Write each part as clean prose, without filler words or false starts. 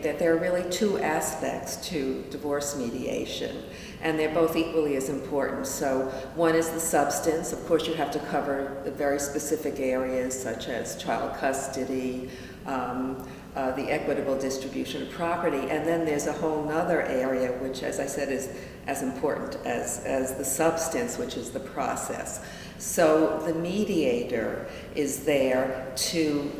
that there are really two aspects to divorce mediation, and they're both equally as important. So one is the substance. Of course, you have to cover the very specific areas such as child custody, the equitable distribution of property, and then there's a whole nother area which, as I said, is as important as the substance, which is the process. So the mediator is there to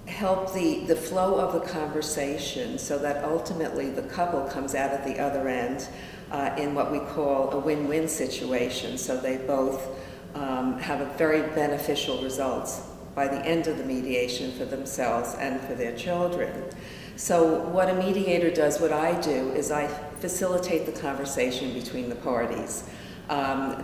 help the flow of the conversation so that ultimately the couple comes out at the other end in what we call a win-win situation. So they both have a very beneficial results by the end of the mediation for themselves and for their children. So what a mediator does, what I do, is I facilitate the conversation between the parties.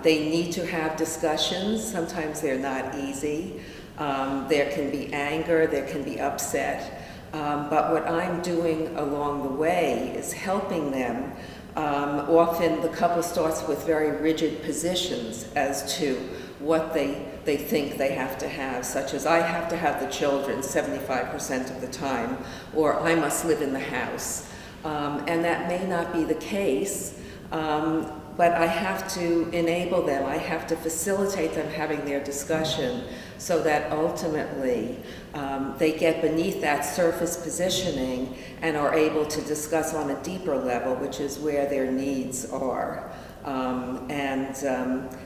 They need to have discussions. Sometimes they're not easy. There can be anger, there can be upset. But what I'm doing along the way is helping them. Often the couple starts with very rigid positions as to what they think they have to have, such as I have to have the children 75% of the time, or I must live in the house. And that may not be the case, but I have to enable them, I have to facilitate them having their discussion so that ultimately they get beneath that surface positioning and are able to discuss on a deeper level, which is where their needs are.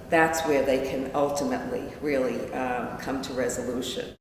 That's where they can ultimately really come to resolution.